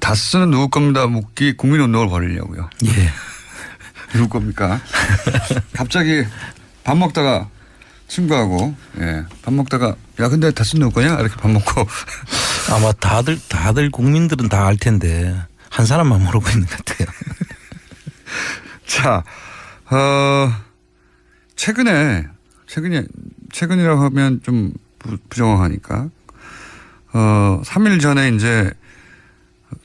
다스는 누구 겁니다 묻기 국민운동을 벌이려고요. 예. 누구 겁니까? 갑자기 밥 먹다가 친구하고 예, 밥 먹다가 야 근데 다스 누구 거냐 이렇게 밥 먹고 아마 다들 국민들은 다 알 텐데 한 사람만 모르고 있는 것 같아요. 자, 최근이라고 하면 좀 부정확하니까 3일 전에 이제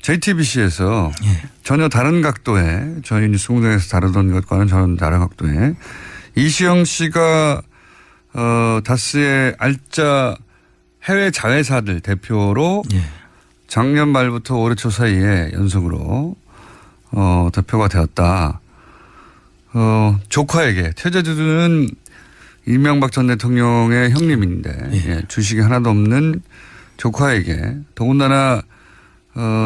JTBC에서 예. 전혀 다른 각도의 저희 뉴스공장에서 다루던 것과는 전혀 다른 각도의 이시영 씨가 다스의 알짜 해외 자회사들 대표로 예. 작년 말부터 올해 초 사이에 연속으로 대표가 되었다. 조카에게 최재주는 이명박 전 대통령의 형님인데 예, 주식이 하나도 없는 조카에게 더군다나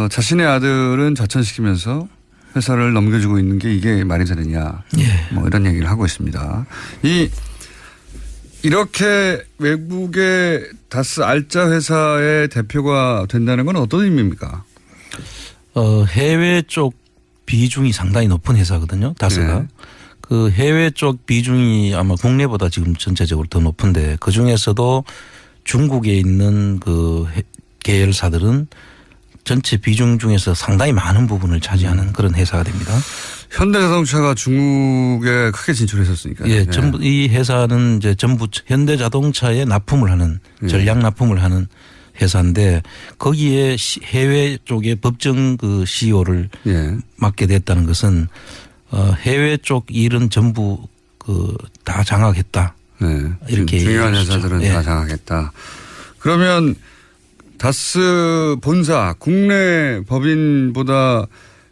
자신의 아들은 자천시키면서 회사를 넘겨주고 있는 게 이게 말이 되느냐 예. 뭐 이런 얘기를 하고 있습니다. 이렇게 외국의 다스 알짜 회사의 대표가 된다는 건 어떤 의미입니까? 해외 쪽 비중이 상당히 높은 회사거든요. 다스가. 네. 그 해외 쪽 비중이 아마 국내보다 지금 전체적으로 더 높은데 그 중에서도 중국에 있는 그 계열사들은 전체 비중 중에서 상당히 많은 부분을 차지하는 그런 회사가 됩니다. 현대자동차가 중국에 크게 진출했었으니까요. 예, 네. 전부 이 회사는 이제 전부 현대자동차에 납품을 하는 전략 납품을 하는 회사인데 거기에 해외 쪽에 법정 그 CEO를 예. 맡게 됐다는 것은 해외 쪽 일은 전부 그 다 장악했다. 네. 이렇게 중요한 얘기하시죠. 회사들은 예. 다 장악했다. 그러면 다스 본사 국내 법인보다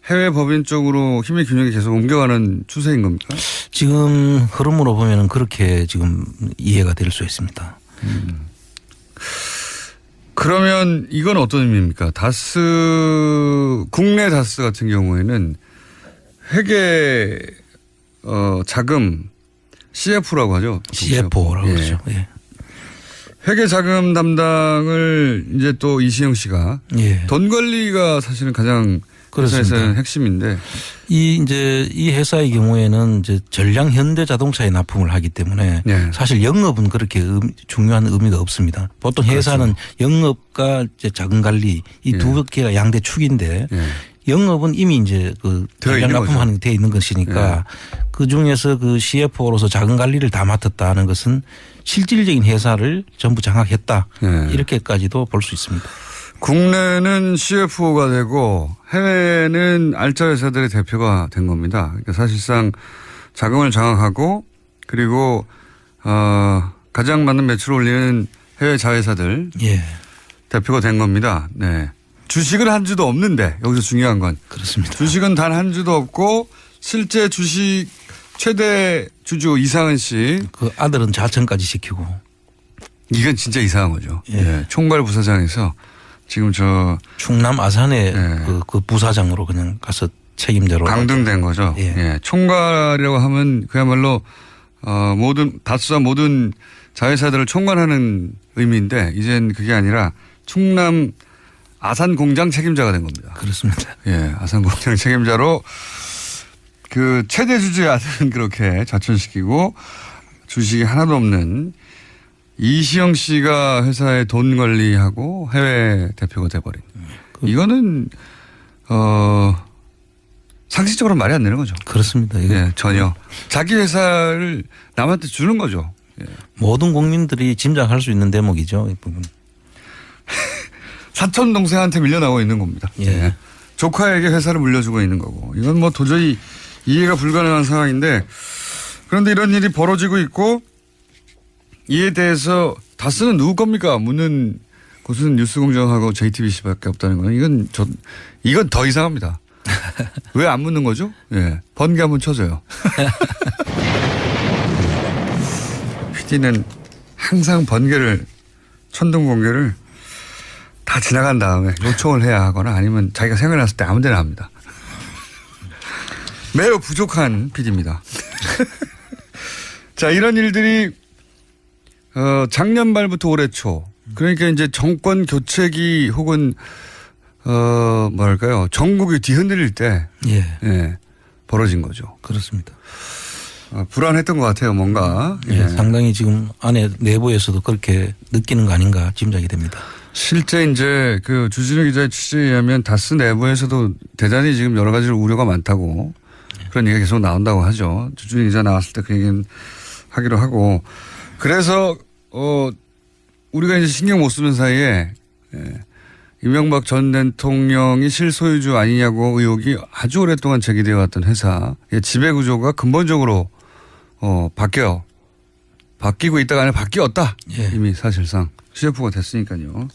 해외 법인 쪽으로 힘의 균형이 계속 옮겨가는 추세인 겁니까? 지금 흐름으로 보면은 그렇게 지금 이해가 될 수 있습니다. 그러면 이건 어떤 의미입니까? 다스 국내 다스 같은 경우에는 회계 자금 CF라고 하죠. CFO라고 예. 그러죠. 예. 회계 자금 담당을 이제 또 이시영 씨가 예. 돈 관리가 사실은 가장 그렇습니다. 회사에서는 핵심인데 이 회사의 경우에는 이제 전량 현대 자동차에 납품을 하기 때문에 네. 사실 영업은 그렇게 중요한 의미가 없습니다. 보통 회사는 영업과 이제 자금 관리 이 두 개가 양대 축인데 예. 영업은 이미 이제 그 되어 전량 있는 납품하는 게 되어 있는 것이니까 그 중에서 그 CFO로서 자금 관리를 다 맡았다는 것은 실질적인 회사를 전부 장악했다. 예. 이렇게까지도 볼 수 있습니다. 국내는 CFO가 되고 해외는 알짜 회사들의 대표가 된 겁니다. 그러니까 사실상 자금을 장악하고 그리고 가장 많은 매출을 올리는 해외 자회사들 예. 대표가 된 겁니다. 네. 주식은 한 주도 없는데 여기서 중요한 건 그렇습니다. 주식은 단 한 주도 없고 실제 주식 최대 주주 이상은 씨 그 아들은 자천까지 시키고. 이건 진짜 이상한 거죠. 예. 예. 총괄 부사장에서 지금 저 충남 아산에 예. 그 부사장으로 그냥 가서 책임자로. 강등된 거죠. 예. 예. 총괄이라고 하면 그야말로 모든 다수와 모든 자회사들을 총괄하는 의미인데 이젠 그게 아니라 충남 아산 공장 책임자가 된 겁니다. 그렇습니다. 예. 아산 공장 책임자로 그 최대 주주의 아들은 그렇게 자천시키고 주식이 하나도 없는 이시영 씨가 회사의 돈 관리하고 해외 대표가 돼버린. 이거는 상식적으로 말이 안 되는 거죠. 그렇습니다. 이거 예, 전혀. 자기 회사를 남한테 주는 거죠. 예. 모든 국민들이 짐작할 수 있는 대목이죠. 이 부분. 사촌 동생한테 밀려나고 있는 겁니다. 예. 예. 조카에게 회사를 물려주고 있는 거고. 이건 뭐 도저히 이해가 불가능한 상황인데 그런데 이런 일이 벌어지고 있고 이에 대해서 다스는 누구 겁니까? 묻는 곳은 뉴스공장하고 JTBC밖에 없다는 거는 이건 더 이상합니다. 왜 안 묻는 거죠? 예. 번개 한번 쳐줘요. PD는 항상 번개를 천둥 번개를 다 지나간 다음에 요청을 해야 하거나 아니면 자기가 생각났을 때 아무 데나 합니다. 매우 부족한 PD입니다. 자, 이런 일들이 작년 말부터 올해 초 그러니까 이제 정권 교체기 혹은 뭐랄까요. 전국이 뒤흔들릴 때 예. 예, 벌어진 거죠. 그렇습니다. 불안했던 것 같아요. 뭔가. 예. 상당히 지금 안에 내부에서도 그렇게 느끼는 거 아닌가 짐작이 됩니다. 실제 이제 그 주진우 기자의 취재에 의하면 다스 내부에서도 대단히 지금 여러 가지 우려가 많다고 그런 얘기가 계속 나온다고 하죠. 주진우 기자 나왔을 때 그 얘기는 하기로 하고 그래서 우리가 이제 신경 못 쓰는 사이에 이명박 전 대통령이 실소유주 아니냐고 의혹이 아주 오랫동안 제기되어 왔던 회사의 지배구조가 근본적으로 바뀌고 있다가 아니라 바뀌었다. 예. 이미 사실상 CFO가 됐으니까요.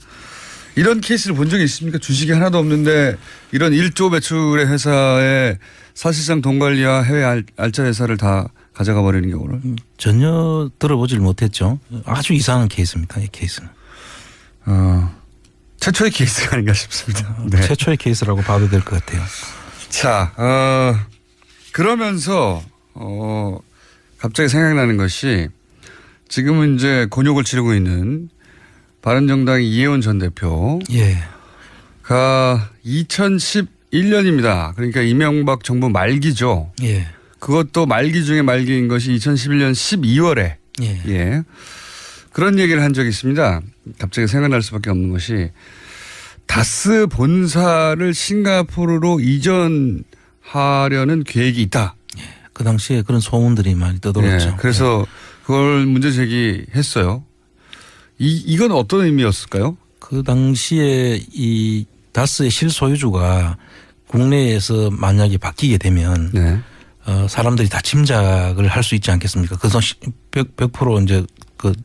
이런 케이스를 본 적이 있습니까? 주식이 하나도 없는데 이런 1조 매출의 회사에 사실상 돈 관리와 해외 알짜 회사를 다 가져가 버리는 경우를. 전혀 들어보질 못했죠. 아주 이상한 케이스입니다. 이 케이스는. 최초의 케이스가 아닌가 싶습니다. 네. 최초의 케이스라고 봐도 될 것 같아요. 자, 그러면서 갑자기 생각나는 것이 지금은 이제 곤욕을 치르고 있는 바른정당의 이혜원 전 대표가 예. 2011년입니다. 그러니까 이명박 정부 말기죠. 예. 그것도 말기 중에 말기인 것이 2011년 12월에 예. 예. 그런 얘기를 한 적이 있습니다. 갑자기 생각날 수밖에 없는 것이 다스 본사를 싱가포르로 이전하려는 계획이 있다. 그 당시에 그런 소문들이 많이 떠돌았죠. 예. 그래서 그걸 문제 제기했어요. 이건 어떤 의미였을까요? 그 당시에 이 다스의 실소유주가 국내에서 만약에 바뀌게 되면 네. 사람들이 다 짐작을 할 수 있지 않겠습니까? 그래서 100% 이제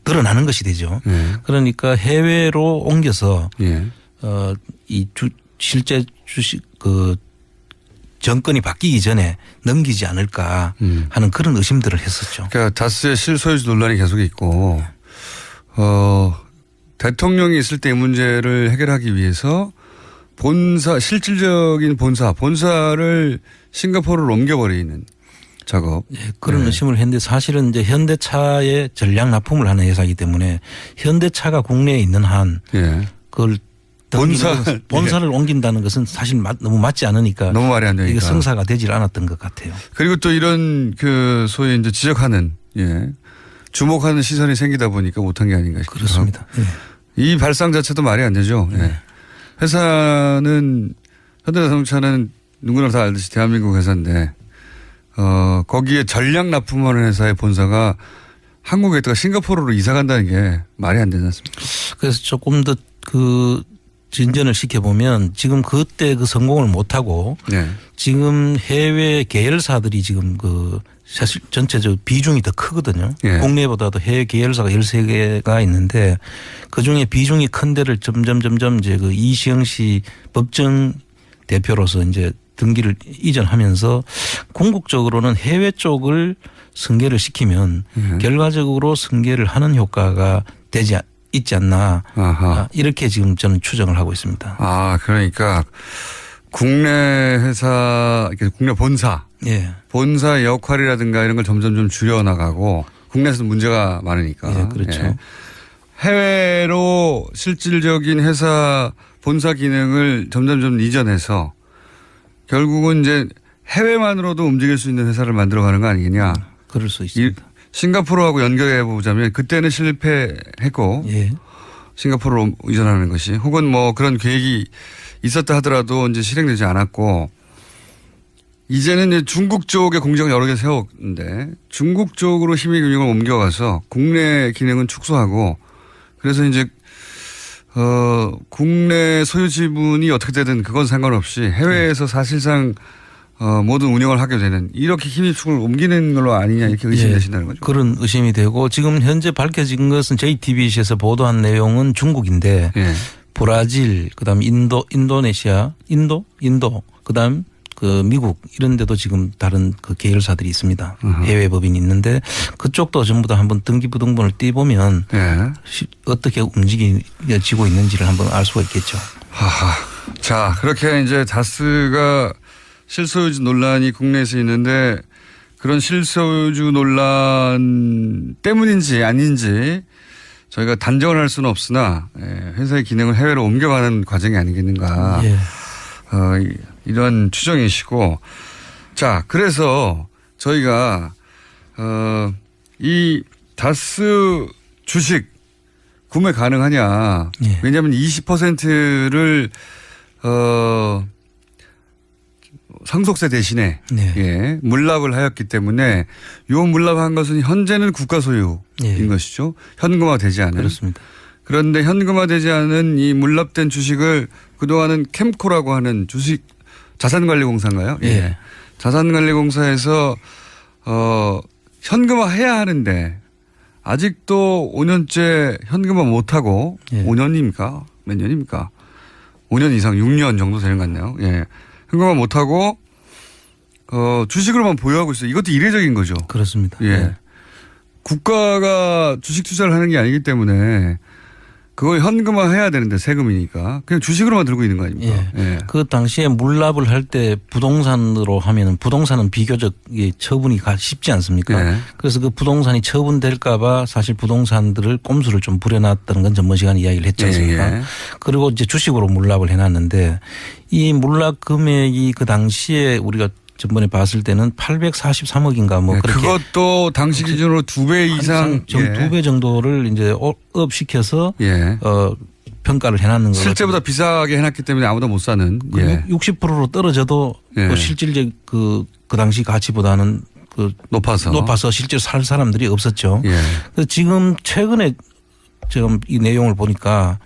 드러나는 것이 되죠. 그러니까 해외로 옮겨서 예. 실제 주식 정권이 바뀌기 전에 넘기지 않을까 하는 그런 의심들을 했었죠. 그러니까 다스의 실소유주 논란이 계속 있고 대통령이 있을 때 이 문제를 해결하기 위해서 실질적인 본사를 싱가포르로 옮겨버리는 작업. 예, 그런 의심을 했는데 사실은 이제 현대차의 전략 납품을 하는 회사이기 때문에 현대차가 국내에 있는 한 예. 그걸 본사를 옮긴다는 것은 사실 너무 맞지 않으니까 너무 말이 안 되니까. 이게 성사가 되질 않았던 것 같아요. 그리고 또 이런 소위 이제 지적하는 주목하는 시선이 생기다 보니까 못한 게 아닌가 싶습니다. 그렇습니다. 예. 이 발상 자체도 말이 안 되죠. 예. 회사는 현대자동차는 누구나 다 알듯이 대한민국 회사인데 거기에 전략 납품하는 회사의 본사가 한국에 있다가 싱가포르로 이사 간다는 게 말이 안 되지 않습니까? 그래서 조금 더 진전을 시켜보면 지금 그때 성공을 못하고 네. 지금 해외 계열사들이 지금 사실 전체적 비중이 더 크거든요. 예. 국내보다도 해외 계열사가 13개가 있는데 그중에 비중이 큰 데를 점점 이제 이시영 씨 법정 대표로서 이제 등기를 이전하면서 궁극적으로는 해외 쪽을 승계를 시키면 결과적으로 승계를 하는 효과가 있지 않나. 이렇게 지금 저는 추정을 하고 있습니다. 그러니까 국내 회사, 국내 본사. 예. 본사의 역할이라든가 이런 걸 점점 좀 줄여나가고 국내에서 문제가 많으니까. 예, 그렇죠. 예. 해외로 실질적인 회사 본사 기능을 점점 이전해서 결국은 이제 해외만으로도 움직일 수 있는 회사를 만들어가는 거 아니겠냐. 그럴 수 있습니다. 싱가포르하고 연결해 보자면 그때는 실패했고 예. 싱가포르로 이전하는 것이 혹은 뭐 그런 계획이 있었다 하더라도 이제 실행되지 않았고 이제는 이제 중국 쪽에 공장을 여러 개 세웠는데 중국 쪽으로 힘의 균형을 옮겨가서 국내 기능은 축소하고 그래서 이제 국내 소유 지분이 어떻게 되든 그건 상관없이 해외에서 사실상 모든 운영을 하게 되는 이렇게 힘입축을 옮기는 걸로 아니냐 이렇게 의심되신다는 거죠. 그런 의심이 되고 지금 현재 밝혀진 것은 JTBC에서 보도한 내용은 중국인데 브라질 그다음 인도네시아 인도 그다음 미국 이런 데도 지금 다른 계열사들이 있습니다. 해외 법인이 있는데 그쪽도 전부 다 한번 등기부등본을 띄보면 어떻게 움직여지고 있는지를 한번 알 수가 있겠죠. 자, 그렇게 이제 다스가 실소유주 논란이 국내에서 있는데 그런 실소유주 논란 때문인지 아닌지 저희가 단정을 할 수는 없으나 회사의 기능을 해외로 옮겨가는 과정이 아니겠는가. 예. 이런 추정이시고. 자, 그래서 저희가 이 다스 주식 구매 가능하냐. 예. 왜냐하면 20%를 상속세 대신에 네. 물납을 하였기 때문에 요 물납한 것은 현재는 국가 소유인 것이죠. 현금화되지 않은. 그렇습니다. 그런데 현금화되지 않은 이 물납된 주식을 그동안은 캠코라고 하는 주식 자산관리공사인가요? 예. 자산관리공사에서 현금화해야 하는데 아직도 5년째 현금화 못하고 5년입니까? 몇 년입니까? 5년 이상 6년 정도 되는 것 같네요. 예. 현금화 못하고 주식으로만 보유하고 있어요. 이것도 이례적인 거죠. 그렇습니다. 예. 예. 국가가 주식 투자를 하는 게 아니기 때문에 그걸 현금화해야 되는데 세금이니까 그냥 주식으로만 들고 있는 거 아닙니까? 예. 예. 그 당시에 물납을 할 때 부동산으로 하면은 부동산은 비교적 처분이 쉽지 않습니까? 예. 그래서 그 부동산이 처분될까봐 사실 부동산들을 꼼수를 좀 부려놨다는 건 전번 시간에 이야기를 했지 않습니까? 예. 그리고 이제 주식으로 물납을 해놨는데 이 물납 금액이 그 당시에 우리가 전번에 봤을 때는 843억인가 뭐 그렇게 그것도 당시 기준으로 2배 이상 2배 정도를 이제 업시켜서 예. 평가를 해놨는 거죠. 실제보다 비싸게 해놨기 때문에 아무도 못 사는. 예. 60%로 떨어져도 예. 그 실질적 그 당시 가치보다는 높아서 실제로 살 사람들이 없었죠. 예. 그래서 지금 최근에 지금 이 내용을 보니까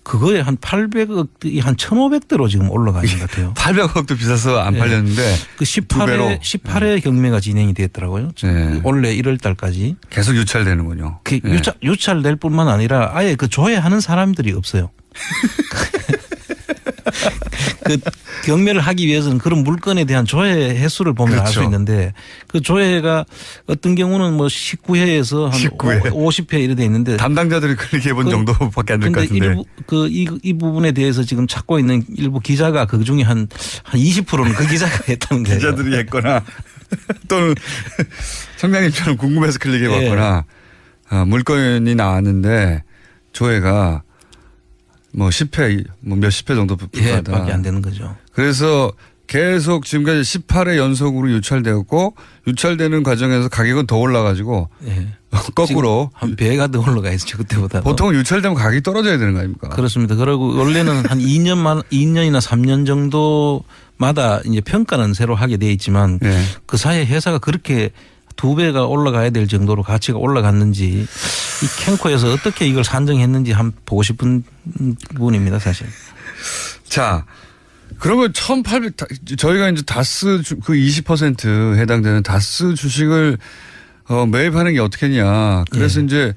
그거에 한 800억이 한 1,500대로 지금 올라가 있는 것 같아요. 800억도 비싸서 안 예. 팔렸는데 그 18회 경매가 진행이 됐더라고요. 예. 올해 1월 달까지. 계속 유찰되는군요. 그 예. 유찰될 뿐만 아니라 아예 그 조회하는 사람들이 없어요. 그 경매를 하기 위해서는 그런 물건에 대한 조회 횟수를 보면 알 수 그렇죠. 있는데 그 조회가 어떤 경우는 뭐 19회에서 한 19회. 50회 이래 돼 있는데 담당자들이 클릭해 본 정도밖에 안 될 것 근데 같은데. 이 부분에 대해서 지금 찾고 있는 일부 기자가 그 중에 한 20%는 그 기자가 했다는 거예요. 기자들이 했거나 또는 청장님처럼 궁금해서 클릭해 봤거나 물건이 나왔는데 조회가 뭐 10회, 뭐 몇십 회 정도 불과하다. 밖에 안 되는 거죠. 그래서 계속 지금까지 18회 연속으로 유찰되었고 유찰되는 과정에서 가격은 더 올라가지고 예. 거꾸로 한 배가 더 올라가 있죠 그때보다. 보통 유찰되면 가격이 떨어져야 되는 거 아닙니까? 그렇습니다. 그리고 원래는 한 2년이나 3년 정도마다 이제 평가는 새로 하게 돼 있지만 예. 그 사이에 회사가 그렇게 2배가 올라가야 될 정도로 가치가 올라갔는지 이 캠코에서 어떻게 이걸 산정했는지 한번 보고 싶은 부분입니다 사실. 자, 그러면 1,800 저희가 이제 다스 그 20% 해당되는 다스 주식을 매입하는 게 어떻겠냐. 그래서 이제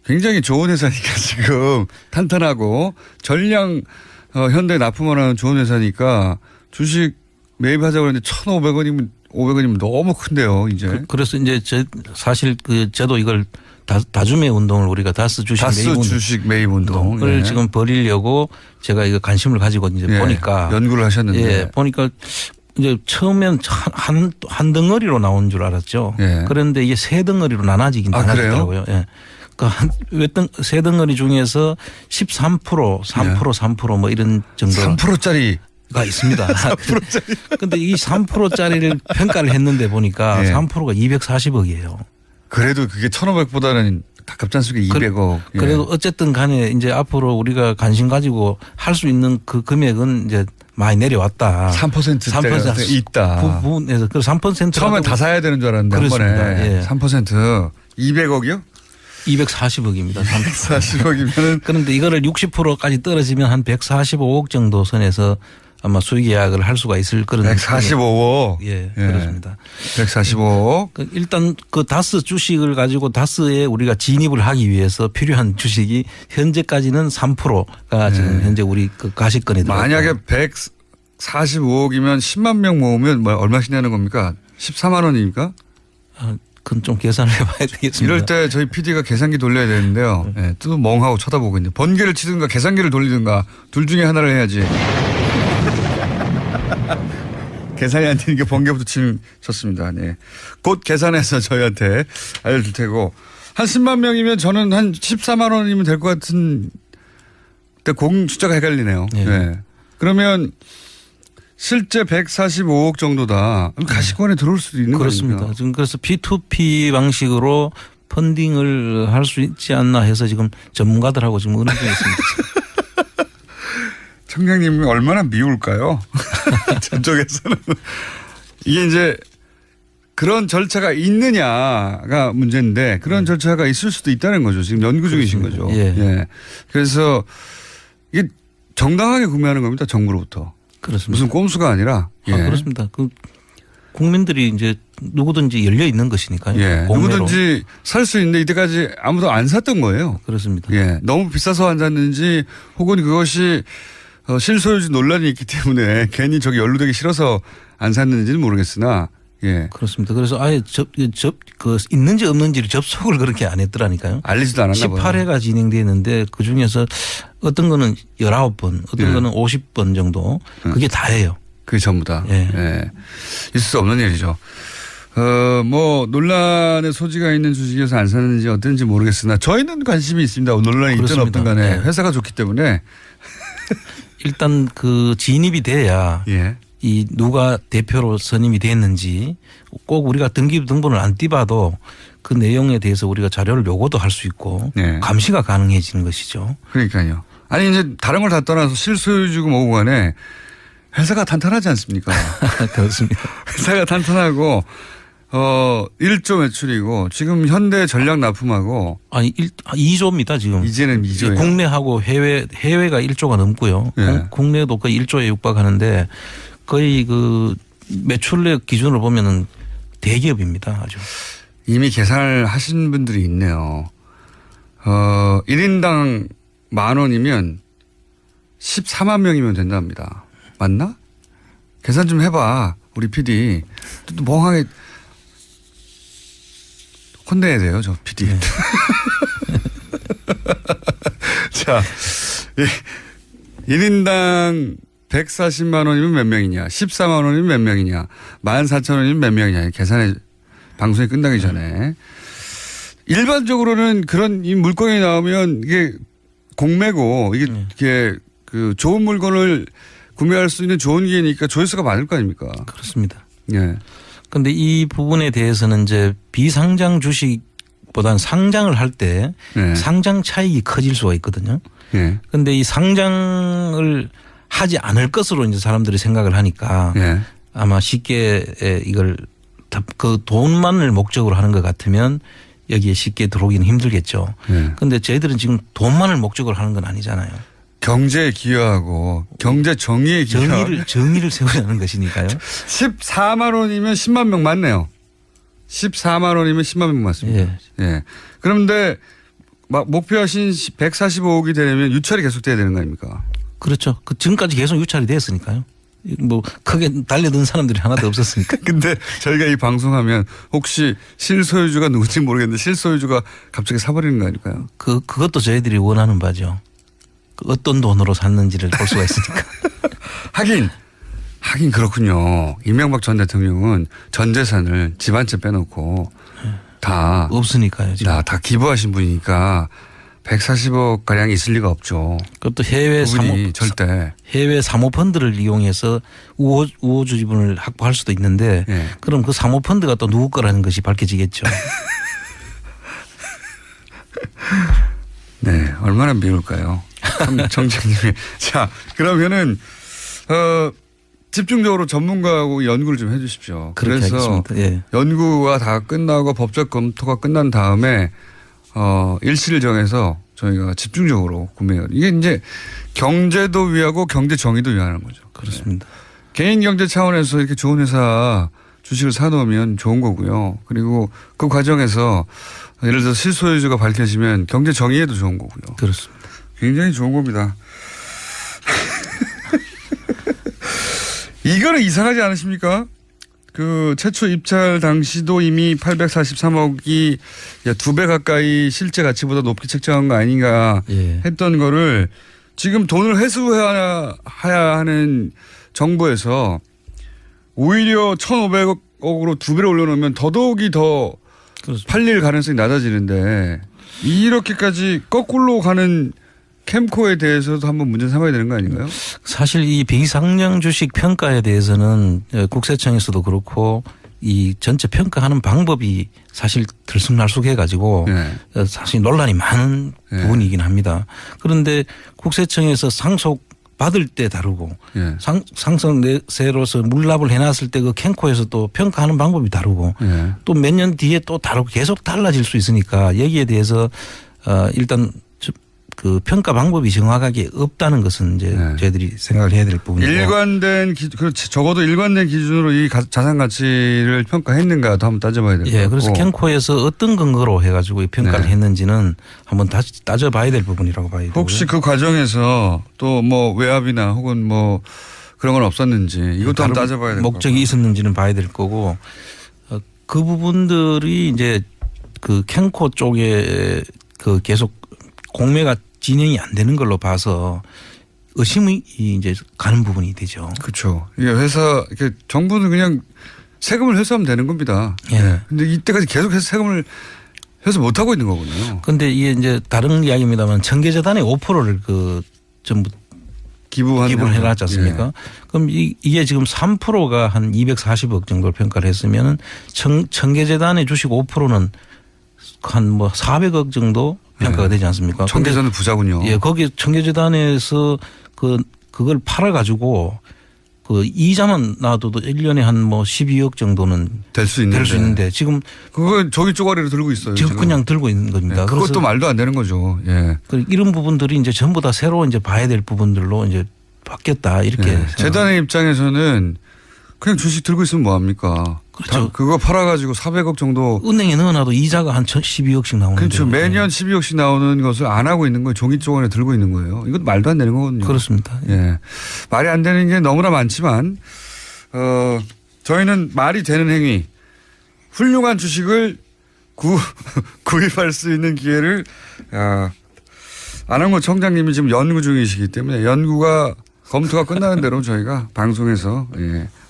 굉장히 좋은 회사니까 지금 탄탄하고 전량 현대 납품을 하는 좋은 회사니까 주식 매입하자고 했는데 1,500원이면 500원이면 너무 큰데요, 이제. 그래서 이제 사실 저도 이걸 다주매 운동을 우리가 다스 주식 매입 운동을 지금 벌이려고 제가 이거 관심을 가지고 이제 보니까 연구를 하셨는데. 예, 보니까 이제 처음엔 한 덩어리로 나온 줄 알았죠. 예. 그런데 이게 세 덩어리로 나눠지더라고요. 예. 그러니까 세 덩어리 중에서 13%, 3% 뭐 이런 정도. 3%짜리. 가 있습니다. 3%짜리. 근데 이 3%짜리를 평가를 했는데 보니까 3%가 240억이에요. 그래도 그게 1,500보다는 가깝지 않습니까? 200억. 그래도 어쨌든 간에 이제 앞으로 우리가 관심 가지고 할 수 있는 그 금액은 이제 많이 내려왔다. 3%대가 있다. 부분에서 그 3% 처음엔 다 사야 되는 줄 알았는데 그렇습니다. 한 번에 예. 3% 200억이요? 240억입니다. 240억이면은 그런데 이거를 60%까지 떨어지면 한 145억 정도 선에서 아마 수익 계약을 할 수가 있을 그런 145억. 예, 그렇습니다. 145억. 일단 그 다스 주식을 가지고 다스에 우리가 진입을 하기 위해서 필요한 주식이 현재까지는 3%가 지금 현재 우리 그 가시권에 들어가. 만약에 145억이면 10만 명 모으면 뭐 얼마씩 내는 겁니까? 14만 원입니까? 그건 좀 계산을 해봐야 되겠습니다. 이럴 때 저희 PD가 계산기 돌려야 되는데요. 네, 또 멍하고 쳐다보고 있는데 번개를 치든가 계산기를 돌리든가 둘 중에 하나를 해야지. 계산이 안 되는 게 번개부터 쳤습니다. 네. 곧 계산해서 저희한테 알려줄 테고. 한 10만 명이면 저는 한 14만 원이면 될 것 같은 공 숫자가 헷갈리네요. 예. 네. 그러면 실제 145억 정도다. 가시권에 들어올 수도 있는 그렇습니다. 거니까. 지금 그래서 P2P 방식으로 펀딩을 할 수 있지 않나 해서 지금 전문가들하고 지금 의논 중에 있습니다. 청장님이 얼마나 미울까요? 저쪽에서는. 이게 이제 그런 절차가 있느냐가 문제인데 그런 절차가 있을 수도 있다는 거죠. 지금 연구 중이신 거죠. 예. 예. 그래서 이게 정당하게 구매하는 겁니다. 정부로부터. 그렇습니다. 무슨 꼼수가 아니라. 예. 그렇습니다. 그 국민들이 이제 누구든지 열려 있는 것이니까요. 예. 공매로. 누구든지 살 수 있는데 이때까지 아무도 안 샀던 거예요. 그렇습니다. 예. 너무 비싸서 안 샀는지 혹은 그것이 실소유주 논란이 있기 때문에 괜히 저기 연루되기 싫어서 안 샀는지는 모르겠으나 예. 그렇습니다. 그래서 아예 그 있는지 없는지를 접속을 그렇게 안 했더라니까요. 알리지도 않았나 봐요. 18회가 진행되는데 그 중에서 어떤 거는 19번, 어떤 예. 거는 50번 정도 그게 다예요. 그게 전부 다. 예. 예. 있을 수 없는 일이죠. 뭐 논란의 소지가 있는 주식에서 안 사는지 어떤지 모르겠으나 저희는 관심이 있습니다. 논란이 있든 그렇습니다. 없든 간에 네. 회사가 좋기 때문에. 일단 그 진입이 돼야 예. 이 누가 대표로 선임이 됐는지 꼭 우리가 등본을 안 띄봐도 그 내용에 대해서 우리가 자료를 요구도 할 수 있고 네. 감시가 가능해지는 것이죠. 그러니까요. 아니 이제 다른 걸 다 떠나서 실소유주고 뭐고 간에 회사가 탄탄하지 않습니까? 그렇습니다. 회사가 탄탄하고 1조 매출이고 지금 현대 전략 납품하고 아니 2조입니다 지금. 이제는 2조예요. 국내하고 해외가 1조가 넘고요. 예. 국내도 거의 1조에 육박하는데 거의 그 매출액 기준으로 보면은 대기업입니다 아주. 이미 계산을 하신 분들이 있네요. 1인당 10,000원이면 14만 명이면 된답니다. 맞나? 계산 좀 해봐. 우리 PD. 또 멍하게 혼내야 돼요. 저 PD. 네. 자, 1인당 140만 원이면 몇 명이냐. 14만 원이면 몇 명이냐. 14,000원이면 몇 명이냐. 계산해 방송이 끝나기 전에. 일반적으로는 그런 이 물건이 나오면 이게 공매고 이게 그 좋은 물건을 구매할 수 있는 좋은 기회니까 조회수가 많을 거 아닙니까? 그렇습니다. 예. 그런데 이 부분에 대해서는 이제 비상장 주식보다는 상장을 할 때 네. 상장 차익이 커질 수가 있거든요. 예. 그런데 이 상장을 하지 않을 것으로 이제 사람들이 생각을 하니까 예. 아마 쉽게 이걸 그 돈만을 목적으로 하는 것 같으면 여기에 쉽게 들어오기는 힘들겠죠. 그런데 저희들은 지금 돈만을 목적으로 하는 건 아니잖아요. 경제에 기여하고 경제 정의에 기여. 정의를 세우려는 것이니까요. 14만 원이면 10만 명 맞네요. 14만 원이면 10만 명 맞습니다. 예. 예. 그런데 막 목표하신 145억이 되려면 유찰이 계속돼야 되는 거 아닙니까? 그렇죠. 그 지금까지 계속 유찰이 됐으니까요. 뭐 크게 달려든 사람들이 하나도 없었으니까. 근데 저희가 이 방송하면 혹시 실소유주가 누군지 모르겠는데 실소유주가 갑자기 사버리는 거 아닐까요? 그것도 저희들이 원하는 바죠. 그 어떤 돈으로 샀는지를 볼 수가 있으니까. 하긴 그렇군요. 이명박 전 대통령은 전 재산을 집 한 채 빼놓고 다 없으니까요. 지금. 다 기부하신 분이니까 140억 가량이 있을 리가 없죠. 그것도 해외 절대. 해외 사모펀드를 이용해서 우호주 지분을 확보할 수도 있는데 예. 그럼 그 사모펀드가 또 누구 거라는 것이 밝혀지겠죠. 네, 얼마나 미울까요? 정장님이. 자, 그러면은 집중적으로 전문가하고 연구를 좀 해주십시오. 그렇게 그래서 하겠습니다. 예. 연구가 다 끝나고 법적 검토가 끝난 다음에 일시를 정해서 저희가 집중적으로 구매해요. 이게 이제 경제도 위하고 경제 정의도 위하는 거죠. 그렇습니다. 네. 개인 경제 차원에서 이렇게 좋은 회사 주식을 사놓으면 좋은 거고요. 그리고 그 과정에서 예를 들어서 실소유주가 밝혀지면 경제 정의에도 좋은 거고요. 그렇습니다. 굉장히 좋은 겁니다. 이거는 이상하지 않으십니까? 그 최초 입찰 당시도 이미 843억이 2배 가까이 실제 가치보다 높게 책정한 거 아닌가 예. 했던 거를 지금 돈을 회수해야 하는 정부에서 오히려 1,500억으로 2배를 올려놓으면 더더욱이 더 그렇습니다. 팔릴 가능성이 낮아지는데 이렇게까지 거꾸로 가는 캠코에 대해서도 한번 문제 삼아야 되는 거 아닌가요? 사실 이 비상장 주식 평가에 대해서는 국세청에서도 그렇고 이 전체 평가하는 방법이 사실 들쑥날쑥해 가지고 네. 사실 논란이 많은 네. 부분이긴 합니다. 그런데 국세청에서 상속 받을 때 다르고 예. 상속세로서 물납을 해놨을 때 그 캠코에서 또 평가하는 방법이 다르고 예. 또 몇 년 뒤에 또 다르고 계속 달라질 수 있으니까 여기에 대해서 일단 그 평가 방법이 정확하게 없다는 것은 이제 네. 저희들이 생각을 해야 될 부분이고. 일관된 그렇지 적어도 일관된 기준으로 이 자산 가치를 평가했는가도 한번 따져봐야 될 것 같고. 예, 그래서 캠코에서 어떤 근거로 해가지고 이 평가를 네. 했는지는 한번 다시 따져봐야 될 부분이라고 봐야 되고요. 혹시 그 과정에서 또 뭐 외압이나 혹은 뭐 그런 건 없었는지 이것도 한번 따져봐야 될 것 같고. 목적이 있었는지는 봐야 될 거고 그 부분들이 이제 그 캠코 쪽에 그 계속 공매가 진행이 안 되는 걸로 봐서 의심이 이제 가는 부분이 되죠. 그렇죠. 이게 회사 이렇게 정부는 그냥 세금을 회수하면 되는 겁니다. 예. 근데 이때까지 계속해서 세금을 회수 못 하고 있는 거거든요. 그런데 이게 이제 다른 이야기입니다만 청계재단의 5%를 그 전부 기부를 해놨지 않습니까? 예. 그럼 이게 지금 3%가 한 240억 정도를 평가를 했으면은 청계재단의 주식 5%는 한 뭐 400억 정도 평가가 되지 않습니까? 청계재단은 부자군요. 예, 거기 청계재단에서 그걸 팔아가지고 그 이자만 놔둬도 1년에 한 뭐 12억 정도는 될 수 있는데 지금 그거 저기 쪼가리로 들고 있어요. 지금 그냥 들고 있는 겁니다. 예, 그것도 말도 안 되는 거죠. 예. 이런 부분들이 이제 전부 다 새로 이제 봐야 될 부분들로 이제 바뀌었다 이렇게. 예. 재단의 입장에서는 그냥 주식 들고 있으면 뭐 합니까? 그렇죠. 그거 팔아가지고 400억 정도. 은행에 넣어놔도 이자가 한 12억씩 나오는데. 그렇죠. 매년 12억씩 나오는 것을 안 하고 있는 거예요. 종이 쪼가리에 들고 있는 거예요. 이건 말도 안 되는 거거든요. 그렇습니다. 예. 말이 안 되는 게 너무나 많지만 저희는 말이 되는 행위, 훌륭한 주식을 구입할 수 있는 기회를 안홍구 청장님이 지금 연구 중이시기 때문에 연구가 검토가 끝나는 대로 저희가 방송에서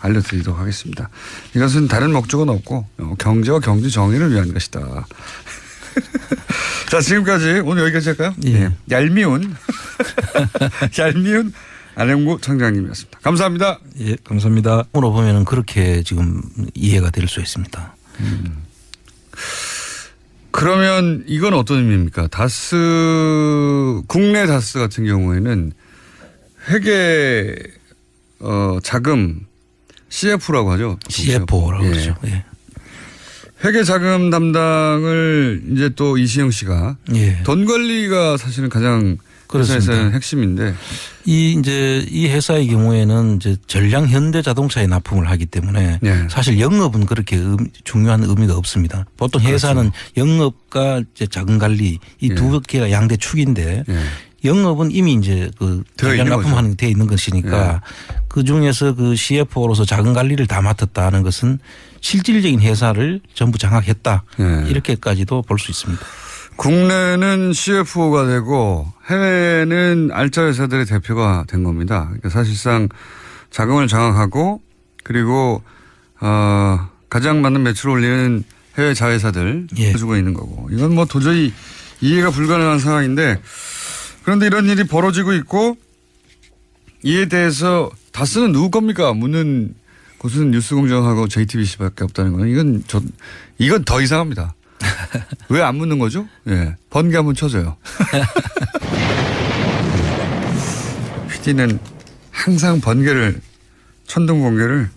알려드리도록 하겠습니다. 이것은 다른 목적은 없고 경제와 경제 정의를 위한 것이다. 자, 지금까지 오늘 여기까지 할까요? 예. 얄미운 안홍구 청장님이었습니다. 감사합니다. 예, 감사합니다. 으로 보면은 그렇게 지금 이해가 될 수 있습니다. 그러면 이건 어떤 의미입니까? 국내 다스 같은 경우에는 회계 자금 CF라고 하죠. CFO라고 예. 그러죠. 예. 회계 자금 담당을 이제 또 이시영 씨가 예. 돈 관리가 사실은 가장 그렇습니다. 회사에서는 핵심인데 이 회사의 경우에는 이제 전량 현대자동차에 납품을 하기 때문에 예. 사실 영업은 그렇게 중요한 의미가 없습니다. 보통 회사는 영업과 이제 자금 관리 이 두 개가 양대 축인데 예. 영업은 이미 이제 그 전량 납품하는 게 되어 있는 것이니까 그 중에서 그 CFO로서 자금 관리를 다 맡았다는 것은 실질적인 회사를 전부 장악했다. 이렇게까지도 볼 수 있습니다. 국내는 CFO가 되고 해외는 알짜 회사들의 대표가 된 겁니다. 그러니까 사실상 자금을 장악하고 그리고 가장 많은 매출을 올리는 해외 자회사들 해주고 있는 거고 이건 뭐 도저히 이해가 불가능한 상황인데 그런데 이런 일이 벌어지고 있고 이에 대해서 다스는 누구 겁니까? 묻는 곳은 뉴스공장하고 JTBC밖에 없다는 건 이건 더 이상합니다. 왜 안 묻는 거죠? 예. 번개 한번 쳐줘요. PD는 항상 천둥 번개를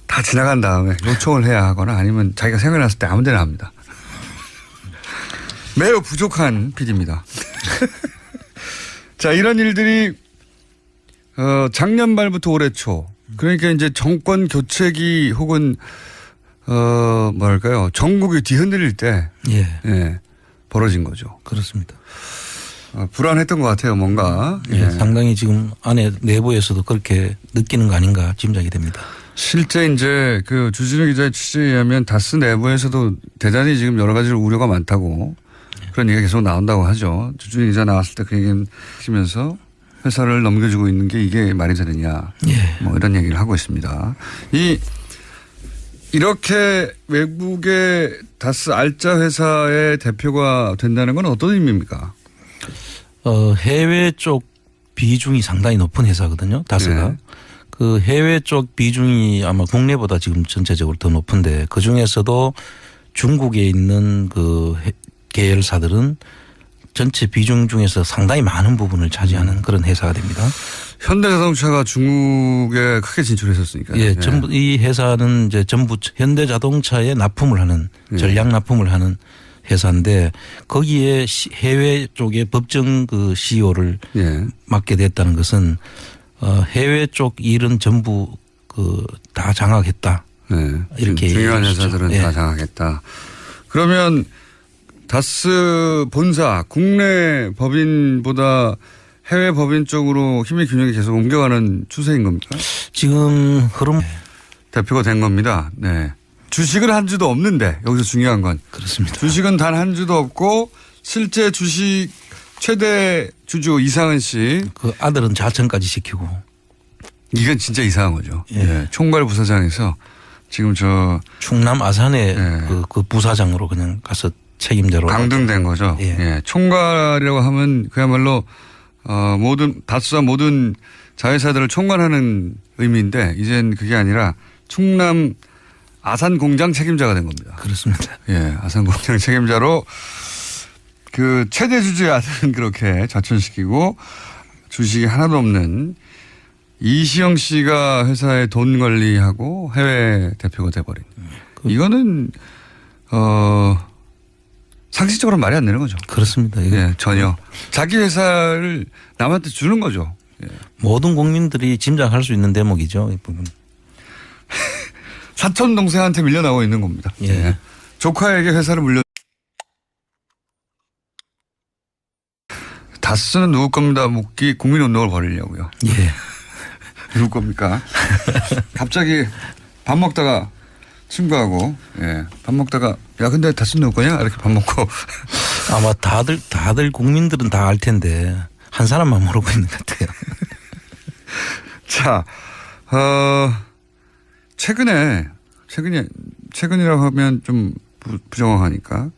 다 지나간 다음에 요청을 해야 하거나 아니면 자기가 생각났을 때 아무 데나 합니다. 매우 부족한 PD입니다. 자, 이런 일들이 작년 말부터 올해 초 그러니까 이제 정권 교체기 혹은 뭐랄까요 전국이 뒤흔들릴 때 벌어진 거죠. 그렇습니다. 불안했던 것 같아요. 뭔가 상당히 지금 안에 내부에서도 그렇게 느끼는 거 아닌가 짐작이 됩니다. 실제 이제 그 주진우 기자의 취재에 의하면 다스 내부에서도 대단히 지금 여러 가지 우려가 많다고 그런 얘기가 계속 나온다고 하죠. 주진우 기자 나왔을 때 그 얘기는 하시면서 회사를 넘겨주고 있는 게 이게 말이 되느냐 뭐 이런 얘기를 하고 있습니다. 이렇게 외국의 다스 알짜 회사의 대표가 된다는 건 어떤 의미입니까? 해외 쪽 비중이 상당히 높은 회사거든요. 다스가. 네. 그 해외 쪽 비중이 아마 국내보다 지금 전체적으로 더 높은데 그 중에서도 중국에 있는 그 계열사들은 전체 비중 중에서 상당히 많은 부분을 차지하는 그런 회사가 됩니다. 현대자동차가 중국에 크게 진출했었으니까요. 예, 전부 이 회사는 이제 전부 현대자동차에 납품을 하는 전략 납품을 하는 회사인데 거기에 해외 쪽에 법정 그 CEO를 예. 맡게 됐다는 것은 해외 쪽 일은 전부 그 다 장악했다. 네. 이렇게 중요한 얘기하시죠. 회사들은 예. 다 장악했다. 그러면 다스 본사 국내 법인보다 해외 법인 쪽으로 힘의 균형이 계속 옮겨가는 추세인 겁니까? 지금 흐름 대표가 된 겁니다. 네. 주식은 한 주도 없는데 여기서 중요한 건 그렇습니다. 주식은 단 한 주도 없고 실제 주식 최대 주주 이상은 씨 그 아들은 자천까지 시키고 이건 진짜 이상한 거죠. 예. 예. 총괄 부사장에서 지금 저 충남 아산에 예. 그 부사장으로 그냥 가서 책임자로 강등된 거죠. 예. 예. 총괄이라고 하면 그야말로 모든 다수와 모든 자회사들을 총괄하는 의미인데 이젠 그게 아니라 충남 아산 공장 책임자가 된 겁니다. 그렇습니다. 예. 아산 공장 책임자로 그 최대 주주의 아들은 그렇게 자천시키고 주식이 하나도 없는 이시영 씨가 회사의 돈 관리하고 해외 대표가 돼버린. 이거는 상식적으로 말이 안 되는 거죠. 그렇습니다. 이거 예, 전혀. 자기 회사를 남한테 주는 거죠. 예. 모든 국민들이 짐작할 수 있는 대목이죠. 이 부분. 사촌 동생한테 밀려나고 있는 겁니다. 예. 예. 조카에게 회사를 물려. 다스는 누구 겁니다. 묻기 국민운동을 벌이려고요. 예. 누구 겁니까? 갑자기 밥 먹다가 친구하고 예, 밥 먹다가 야 근데 다스 누구 거냐? 이렇게 밥 먹고 아마 다들 국민들은 다 알 텐데 한 사람만 모르고 있는 것 같아요. 자, 최근이라고 하면 좀 부정확하니까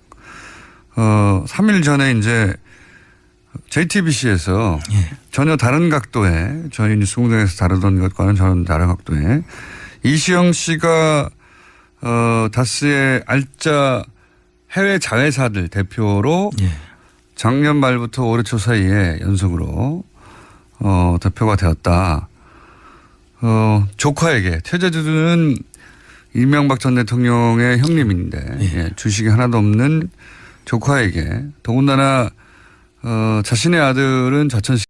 3일 전에 이제 JTBC에서 예. 전혀 다른 각도의 저희 뉴스공장에서 다루던 것과는 전혀 다른 각도의 이시영 씨가 다스의 알짜 해외 자회사들 대표로 예. 작년 말부터 올해 초 사이에 연속으로 대표가 되었다. 조카에게 최재주는 이명박 전 대통령의 형님인데 예, 주식이 하나도 없는 조카에게 더군다나 자신의 아들은 자천시